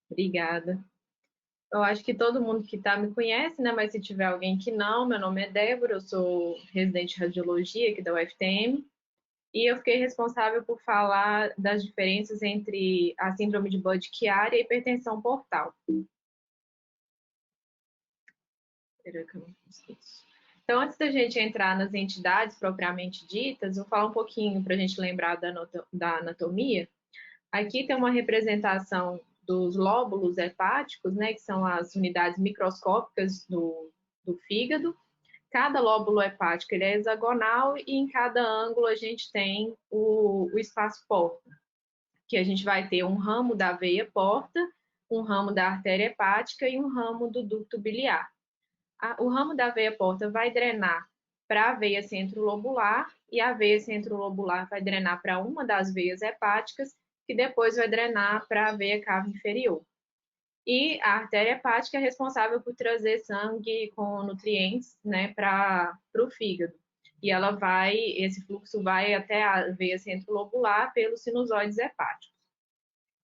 Obrigada. Eu acho que todo mundo que está me conhece, né? Mas se tiver alguém que não, meu nome é Débora, eu sou residente de radiologia aqui da UFTM e eu fiquei responsável por falar das diferenças entre a síndrome de Budd-Chiari e a hipertensão portal. Espera que eu não consigo. Então, antes da gente entrar nas entidades propriamente ditas, vou falar um pouquinho para a gente lembrar da anatomia. Aqui tem uma representação dos lóbulos hepáticos, né, que são as unidades microscópicas do fígado. Cada lóbulo hepático ele é hexagonal e em cada ângulo a gente tem o espaço porta, que a gente vai ter um ramo da veia porta, um ramo da artéria hepática e um ramo do ducto biliar. O ramo da veia porta vai drenar para a veia centrolobular e a veia centrolobular vai drenar para uma das veias hepáticas, que depois vai drenar para a veia cava inferior. E a artéria hepática é responsável por trazer sangue com nutrientes, né, para o fígado. E esse fluxo vai até a veia centrolobular pelos sinusóides hepáticos.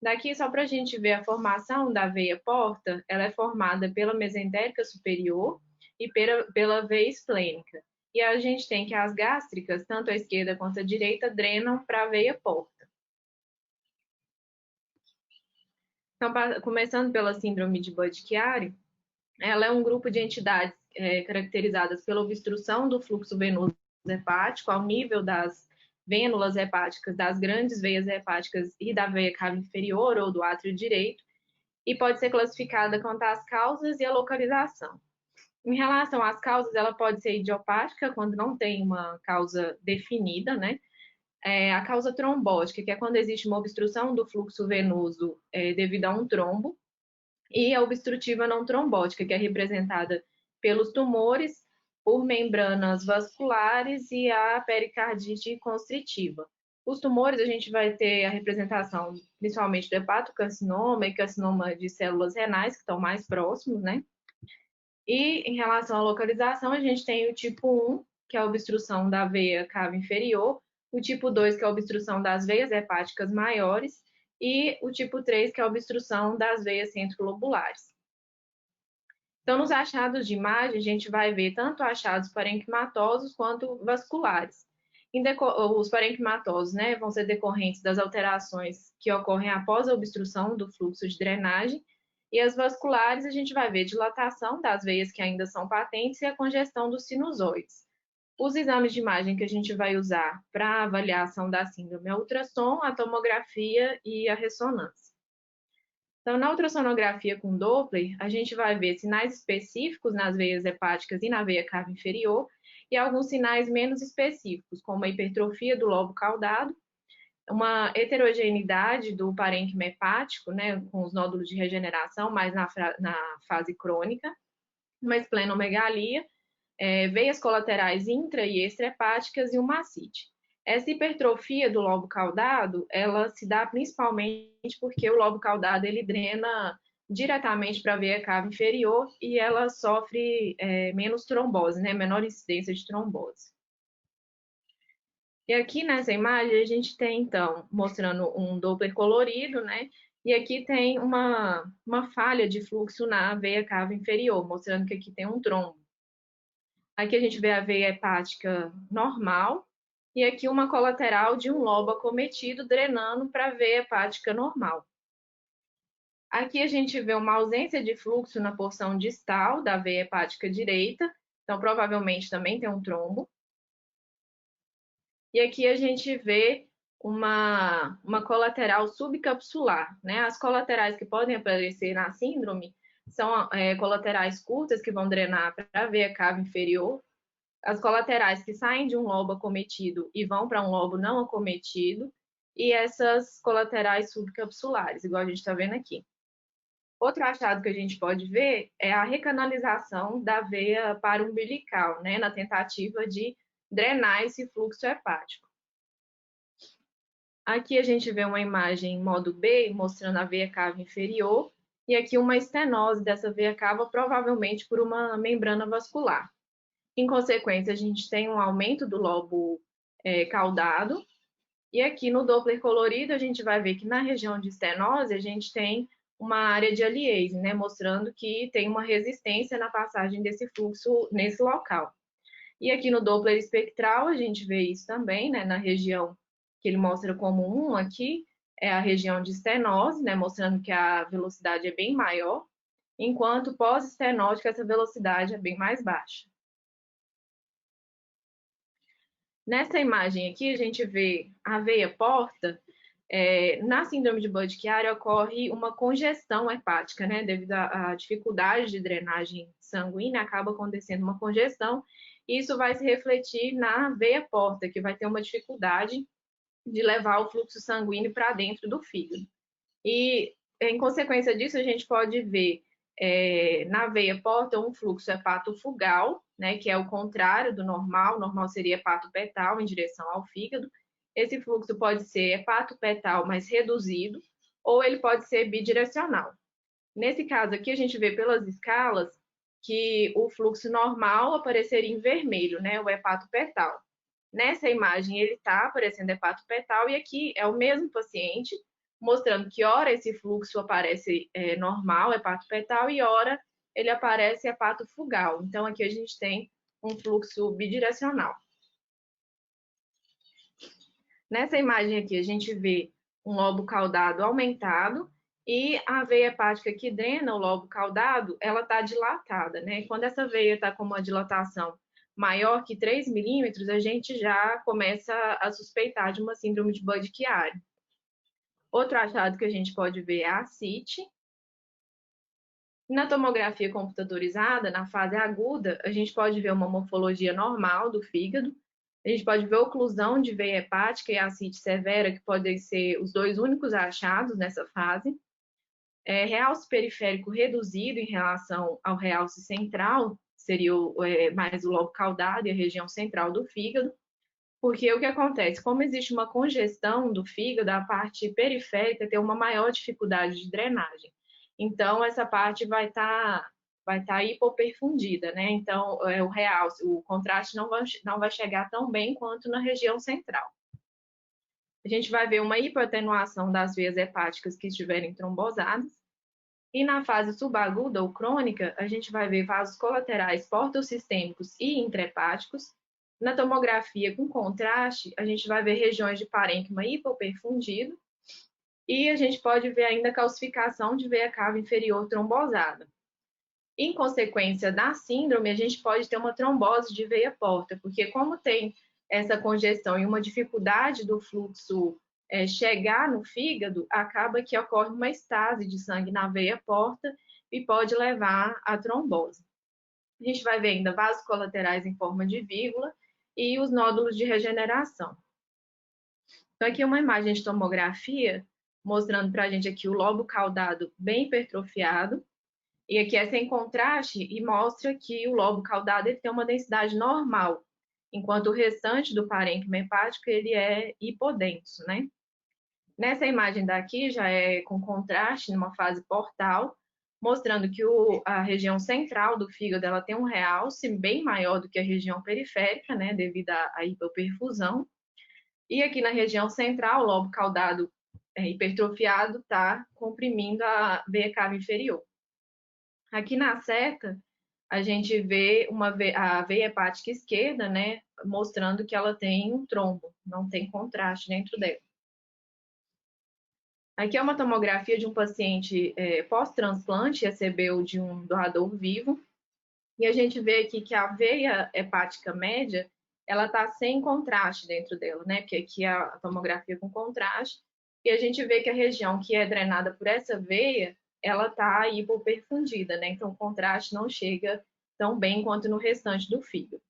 Daqui, só para a gente ver a formação da veia porta, ela é formada pela mesentérica superior e pela veia esplênica. E a gente tem que as gástricas, tanto a esquerda quanto a direita, drenam para a veia porta. Então, começando pela síndrome de Budd-Chiari, ela é um grupo de entidades caracterizadas pela obstrução do fluxo venoso hepático ao nível das vênulas hepáticas, das grandes veias hepáticas e da veia cava inferior ou do átrio direito, e pode ser classificada quanto às causas e a localização. Em relação às causas, ela pode ser idiopática, quando não tem uma causa definida, né? A causa trombótica, que é quando existe uma obstrução do fluxo venoso devido a um trombo, e a obstrutiva não trombótica, que é representada pelos tumores, por membranas vasculares e a pericardite constritiva. Os tumores, a gente vai ter a representação principalmente do hepatocarcinoma e carcinoma de células renais, que estão mais próximos, né? E em relação à localização, a gente tem o tipo 1, que é a obstrução da veia cava inferior, o tipo 2, que é a obstrução das veias hepáticas maiores, e o tipo 3, que é a obstrução das veias centrolobulares. Então, nos achados de imagem, a gente vai ver tanto achados parenquimatosos quanto vasculares. Os parenquimatosos, né, vão ser decorrentes das alterações que ocorrem após a obstrução do fluxo de drenagem, e as vasculares, a gente vai ver dilatação das veias que ainda são patentes e a congestão dos sinusóides. Os exames de imagem que a gente vai usar para avaliação da síndrome é o ultrassom, a tomografia e a ressonância. Então, na ultrassonografia com Doppler, a gente vai ver sinais específicos nas veias hepáticas e na veia cava inferior e alguns sinais menos específicos, como a hipertrofia do lobo caudado, uma heterogeneidade do parênquima hepático, né, com os nódulos de regeneração, mais na fase crônica, uma esplenomegalia, veias colaterais intra e extrahepáticas e uma ascite. Essa hipertrofia do lobo caudado, ela se dá principalmente porque o lobo caudado ele drena diretamente para a veia cava inferior e ela sofre menos trombose, né, menor incidência de trombose. E aqui nessa imagem a gente tem, então, mostrando um Doppler colorido, né? E aqui tem uma falha de fluxo na veia cava inferior, mostrando que aqui tem um trombo. Aqui a gente vê a veia hepática normal e aqui uma colateral de um lobo acometido drenando para a veia hepática normal. Aqui a gente vê uma ausência de fluxo na porção distal da veia hepática direita, então provavelmente também tem um trombo. E aqui a gente vê uma colateral subcapsular, né? As colaterais que podem aparecer na síndrome são colaterais curtas que vão drenar para a veia cava inferior, as colaterais que saem de um lobo acometido e vão para um lobo não acometido, e essas colaterais subcapsulares, igual a gente está vendo aqui. Outro achado que a gente pode ver é a recanalização da veia paraumbilical, né, na tentativa de drenar esse fluxo hepático. Aqui a gente vê uma imagem em modo B, mostrando a veia cava inferior, e aqui uma estenose dessa veia cava, provavelmente por uma membrana vascular. Em consequência, a gente tem um aumento do lobo caudado, e aqui no Doppler colorido a gente vai ver que na região de estenose a gente tem uma área de aliase, né, mostrando que tem uma resistência na passagem desse fluxo nesse local. E aqui no Doppler espectral a gente vê isso também, né, na região que ele mostra como 1 aqui, é a região de estenose, né, mostrando que a velocidade é bem maior, enquanto pós-estenótica essa velocidade é bem mais baixa. Nessa imagem aqui a gente vê a veia porta. Na síndrome de Budd-Chiari ocorre uma congestão hepática, né? Devido à dificuldade de drenagem sanguínea, acaba acontecendo uma congestão, e isso vai se refletir na veia porta, que vai ter uma dificuldade de levar o fluxo sanguíneo para dentro do fígado. E, em consequência disso, a gente pode ver na veia porta um fluxo hepatofugal, né, que é o contrário do normal. O normal seria hepatopetal em direção ao fígado. Esse fluxo pode ser hepatopetal, mas reduzido, ou ele pode ser bidirecional. Nesse caso aqui, a gente vê pelas escalas que o fluxo normal apareceria em vermelho, né, o hepatopetal. Nessa imagem, ele está aparecendo hepatopetal, e aqui é o mesmo paciente, mostrando que ora esse fluxo aparece normal, hepatopetal, e ora ele aparece hepatofugal. Então, aqui a gente tem um fluxo bidirecional. Nessa imagem aqui, a gente vê um lobo caudado aumentado e a veia hepática que drena o lobo caudado, ela está dilatada, né? Quando essa veia está com uma dilatação maior que 3 milímetros, a gente já começa a suspeitar de uma síndrome de Budd-Chiari. Outro achado que a gente pode ver é a ascite. Na tomografia computadorizada, na fase aguda, a gente pode ver uma morfologia normal do fígado. A gente pode ver oclusão de veia hepática e ascite severa, que podem ser os dois únicos achados nessa fase. Realce periférico reduzido em relação ao realce central, seria mais o lobo caudado e a região central do fígado. Porque o que acontece? Como existe uma congestão do fígado, a parte periférica tem uma maior dificuldade de drenagem. Então, essa parte vai estar hipoperfundida, né? Então, o realce, o contraste não vai chegar tão bem quanto na região central. A gente vai ver uma hipoatenuação das veias hepáticas que estiverem trombosadas. E na fase subaguda ou crônica, a gente vai ver vasos colaterais portosistêmicos e intrahepáticos. Na tomografia com contraste, a gente vai ver regiões de parênquima hipoperfundido, e a gente pode ver ainda calcificação de veia cava inferior trombosada. Em consequência da síndrome, a gente pode ter uma trombose de veia porta, porque como tem essa congestão e uma dificuldade do fluxo chegar no fígado, acaba que ocorre uma estase de sangue na veia porta e pode levar à trombose. A gente vai ver ainda vasos colaterais em forma de vírgula e os nódulos de regeneração. Então, aqui uma imagem de tomografia mostrando para a gente aqui o lobo caudado bem hipertrofiado, e aqui é sem contraste e mostra que o lobo caudado ele tem uma densidade normal, enquanto o restante do parênquima hepático ele é hipodenso, né? Nessa imagem daqui já é com contraste numa fase portal, mostrando que a região central do fígado ela tem um realce bem maior do que a região periférica, né, devido à hipoperfusão. E aqui na região central, o lobo caudado hipertrofiado está comprimindo a veia cava inferior. Aqui na seta, a gente vê a veia hepática esquerda, né, mostrando que ela tem um trombo, não tem contraste dentro dela. Aqui é uma tomografia de um paciente pós-transplante, recebeu de um doador vivo, e a gente vê aqui que a veia hepática média, ela está sem contraste dentro dela, né, porque aqui é a tomografia com contraste, e a gente vê que a região que é drenada por essa veia, ela está hipoperfundida, né, então o contraste não chega tão bem quanto no restante do fígado.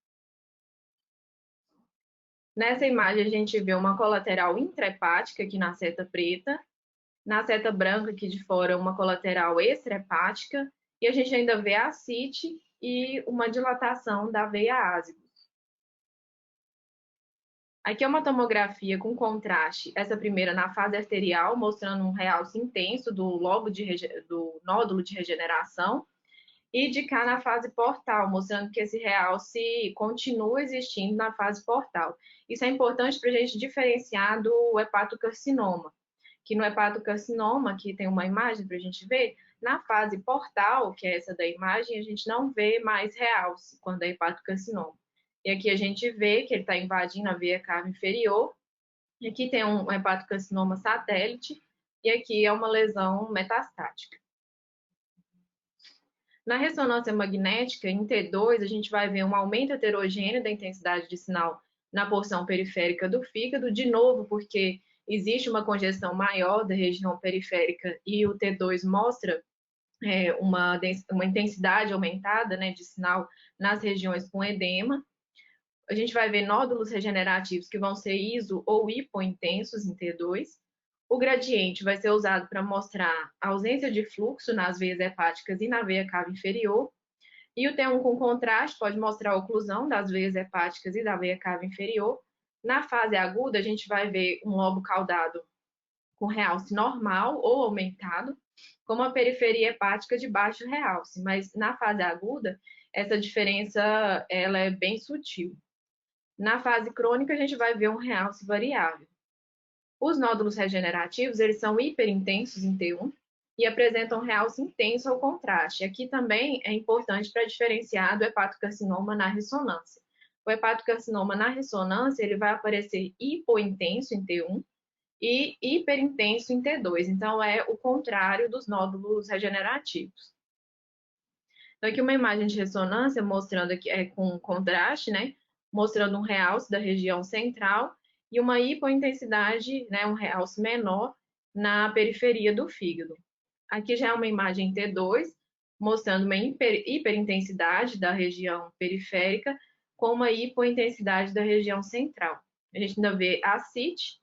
Nessa imagem a gente vê uma colateral intrahepática aqui na seta preta, na seta branca aqui de fora uma colateral extrahepática, e a gente ainda vê a ascite e uma dilatação da veia ásica. Aqui é uma tomografia com contraste, essa primeira na fase arterial, mostrando um realce intenso do nódulo de regeneração, e de cá na fase portal, mostrando que esse realce continua existindo na fase portal. Isso é importante para a gente diferenciar do hepatocarcinoma, que no hepatocarcinoma, aqui tem uma imagem para a gente ver, na fase portal, que é essa da imagem, a gente não vê mais realce quando é hepatocarcinoma. E aqui a gente vê que ele está invadindo a veia cava inferior. E aqui tem um hepatocarcinoma satélite e aqui é uma lesão metastática. Na ressonância magnética, em T2, a gente vai ver um aumento heterogêneo da intensidade de sinal na porção periférica do fígado, de novo, porque existe uma congestão maior da região periférica e o T2 mostra uma intensidade aumentada, né, de sinal nas regiões com edema. A gente vai ver nódulos regenerativos que vão ser iso ou hipointensos em T2. O gradiente vai ser usado para mostrar a ausência de fluxo nas veias hepáticas e na veia cava inferior. E o T1 com contraste pode mostrar a oclusão das veias hepáticas e da veia cava inferior. Na fase aguda, a gente vai ver um lobo caudado com realce normal ou aumentado, com uma periferia hepática de baixo realce. Mas na fase aguda, essa diferença ela é bem sutil. Na fase crônica, a gente vai ver um realce variável. Os nódulos regenerativos, eles são hiperintensos em T1 e apresentam realce intenso ao contraste. Aqui também é importante para diferenciar do hepatocarcinoma na ressonância. O hepatocarcinoma na ressonância, ele vai aparecer hipointenso em T1 e hiperintenso em T2. Então, é o contrário dos nódulos regenerativos. Então, aqui uma imagem de ressonância mostrando aqui, com contraste, né? Mostrando um realce da região central e uma hipointensidade, né, um realce menor na periferia do fígado. Aqui já é uma imagem T2, mostrando uma hiperintensidade da região periférica com uma hipointensidade da região central. A gente ainda vê ascite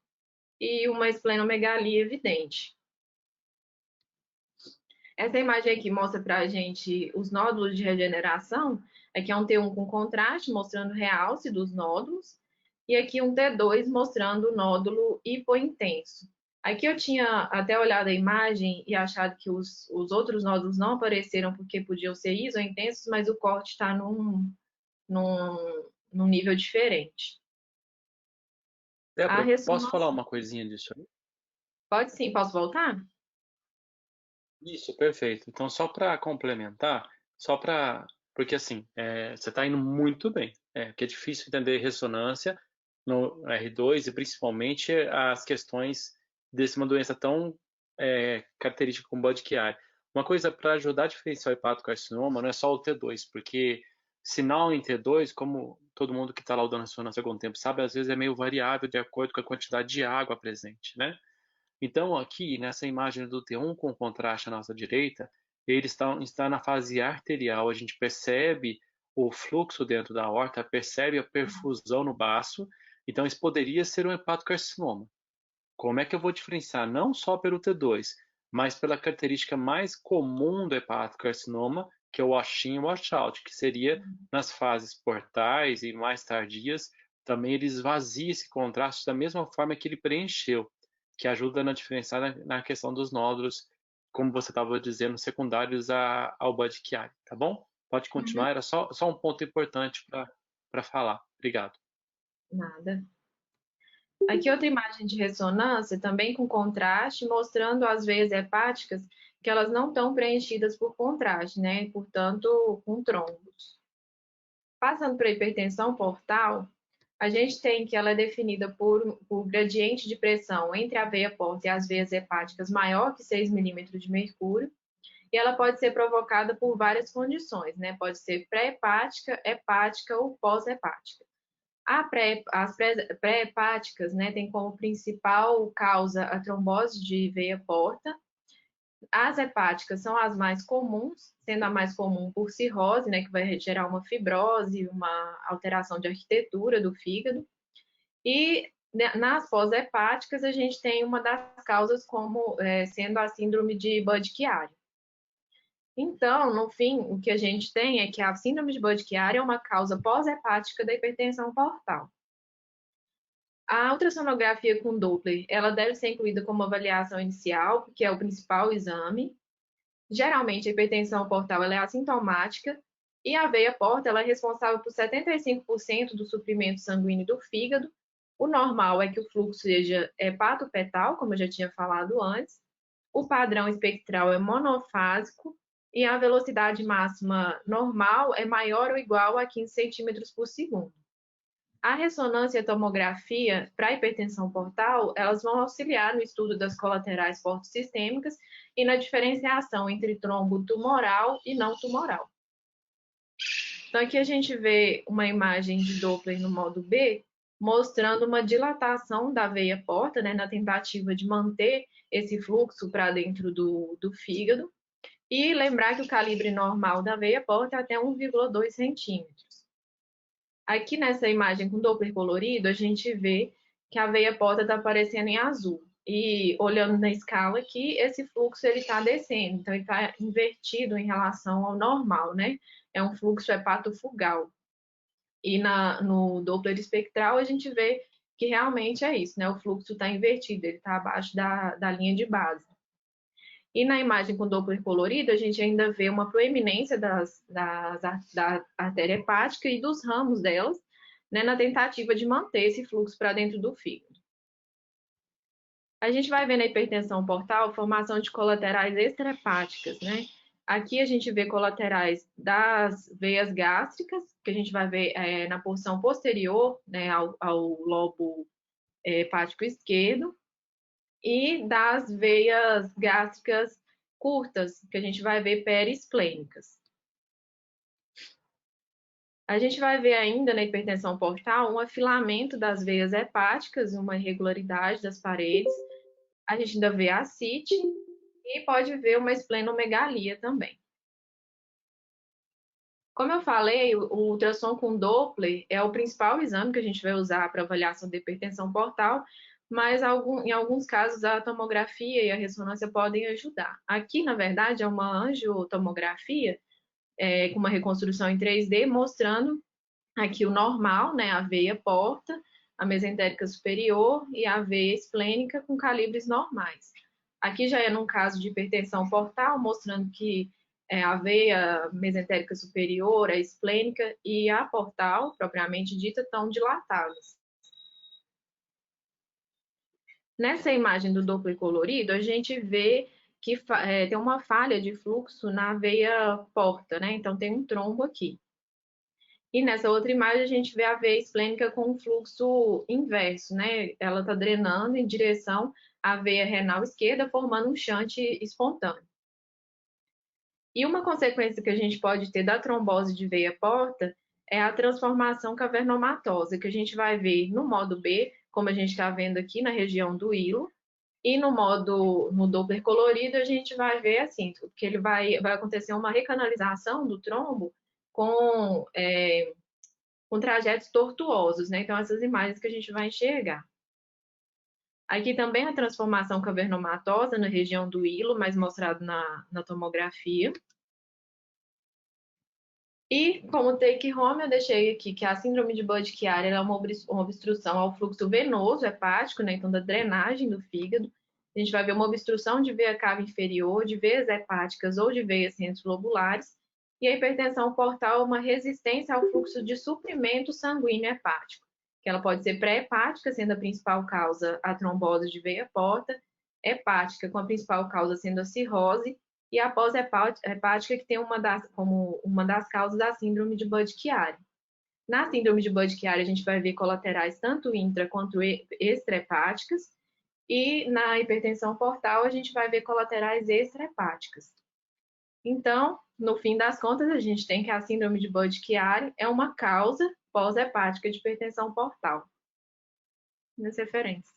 e uma esplenomegalia evidente. Essa imagem aqui mostra para a gente os nódulos de regeneração. Aqui é um T1 com contraste, mostrando o realce dos nódulos. E aqui um T2 mostrando o nódulo hipointenso. Aqui eu tinha até olhado a imagem e achado que os outros nódulos não apareceram porque podiam ser isointensos, mas o corte está num nível diferente. Débora, posso falar uma coisinha disso aí? Pode sim, posso voltar? Isso, perfeito. Então, só para complementar, porque assim, você está indo muito bem, porque é difícil entender ressonância no R2 e principalmente as questões desse uma doença tão característica como Budd-Chiari. Uma coisa para ajudar a diferenciar o hepatocarcinoma não é só o T2, porque sinal em T2, como todo mundo que está laudando ressonância há algum tempo sabe, às vezes é meio variável de acordo com a quantidade de água presente, né? Então, aqui nessa imagem do T1 com contraste à nossa direita, ele está na fase arterial. A gente percebe o fluxo dentro da aorta, percebe a perfusão no baço. Então, isso poderia ser um hepatocarcinoma. Como é que eu vou diferenciar? Não só pelo T2, mas pela característica mais comum do hepatocarcinoma, que é o wash-in e wash-out, que seria nas fases portais e mais tardias. Também ele esvazia esse contraste da mesma forma que ele preencheu, que ajuda na diferenciar na questão dos nódulos, como você estava dizendo, secundários ao Budd-Chiari, tá bom? Pode continuar, era só um ponto importante para falar. Obrigado. Nada. Aqui outra imagem de ressonância, também com contraste, mostrando as veias hepáticas que elas não estão preenchidas por contraste, né? Portanto, com trombos. Passando para a hipertensão portal, a gente tem que ela é definida por gradiente de pressão entre a veia porta e as veias hepáticas maior que 6 milímetros de mercúrio, e ela pode ser provocada por várias condições, né? Pode ser pré-hepática, hepática ou pós-hepática. As pré-hepáticas, né, tem como principal causa a trombose de veia porta. As hepáticas são as mais comuns, sendo a mais comum por cirrose, né, que vai gerar uma fibrose, uma alteração de arquitetura do fígado. E nas pós-hepáticas, a gente tem uma das causas como sendo a síndrome de Budd-Chiari. Então, no fim, o que a gente tem é que a síndrome de Budd-Chiari é uma causa pós-hepática da hipertensão portal. A ultrassonografia com Doppler, ela deve ser incluída como avaliação inicial, porque é o principal exame. Geralmente, a hipertensão portal ela é assintomática e a veia porta ela é responsável por 75% do suprimento sanguíneo do fígado O normal é que o fluxo seja hepatopetal, como eu já tinha falado antes. O padrão espectral é monofásico e a velocidade máxima normal é maior ou igual a 15 centímetros por segundo. A ressonância e a tomografia para hipertensão portal, elas vão auxiliar no estudo das colaterais portosistêmicas e na diferenciação entre trombo tumoral e não tumoral. Então, aqui a gente vê uma imagem de Doppler no modo B, mostrando uma dilatação da veia porta, né, na tentativa de manter esse fluxo para dentro do fígado. E lembrar que o calibre normal da veia porta é até 1,2 centímetros. Aqui nessa imagem com Doppler colorido, a gente vê que a veia porta está aparecendo em azul. E olhando na escala aqui, esse fluxo ele está descendo, então ele está invertido em relação ao normal, né? É um fluxo hepatofugal. E no Doppler espectral a gente vê que realmente é isso, né? O fluxo está invertido, ele está abaixo da linha de base. E na imagem com Doppler colorido, a gente ainda vê uma proeminência da artéria hepática e dos ramos delas, né, na tentativa de manter esse fluxo para dentro do fígado. A gente vai ver na hipertensão portal formação de colaterais extrahepáticas, né? Aqui a gente vê colaterais das veias gástricas, que a gente vai ver na porção posterior, né, ao lobo hepático esquerdo, e das veias gástricas curtas, que a gente vai ver perisplênicas. A gente vai ver ainda na hipertensão portal um afilamento das veias hepáticas, uma irregularidade das paredes. A gente ainda vê ascite e pode ver uma esplenomegalia também. Como eu falei, o ultrassom com Doppler é o principal exame que a gente vai usar para avaliação de hipertensão portal, mas em alguns casos a tomografia e a ressonância podem ajudar. Aqui, na verdade, é uma angiotomografia com uma reconstrução em 3D, mostrando aqui o normal, né, a veia porta, a mesentérica superior e a veia esplênica com calibres normais. Aqui já é num caso de hipertensão portal, mostrando que a veia mesentérica superior, a esplênica e a portal, propriamente dita, estão dilatadas. Nessa imagem do Doppler colorido, a gente vê que tem uma falha de fluxo na veia porta, né? Então tem um trombo aqui. E nessa outra imagem a gente vê a veia esplênica com um fluxo inverso, né? Ela está drenando em direção à veia renal esquerda, formando um shunt espontâneo. E uma consequência que a gente pode ter da trombose de veia porta é a transformação cavernomatosa, que a gente vai ver no modo B, como a gente está vendo aqui na região do hilo, e no Doppler colorido a gente vai ver assim, que ele vai acontecer uma recanalização do trombo com trajetos tortuosos, né? Então essas imagens que a gente vai enxergar. Aqui também a transformação cavernomatosa na região do hilo, mais mostrado na tomografia. E como take home, eu deixei aqui que a síndrome de Budd-Chiari é uma obstrução ao fluxo venoso hepático, né? Então da drenagem do fígado. A gente vai ver uma obstrução de veia cava inferior, de veias hepáticas ou de veias centrolobulares. E a hipertensão portal é uma resistência ao fluxo de suprimento sanguíneo hepático, que ela pode ser pré-hepática, sendo a principal causa a trombose de veia porta, hepática, com a principal causa sendo a cirrose, e a pós-hepática, que tem como uma das causas da síndrome de Budd-Chiari. Na síndrome de Budd-Chiari, a gente vai ver colaterais tanto intra quanto extrahepáticas, e na hipertensão portal, a gente vai ver colaterais extrahepáticas. Então, no fim das contas, a gente tem que a síndrome de Budd-Chiari é uma causa pós-hepática de hipertensão portal. Nas referências.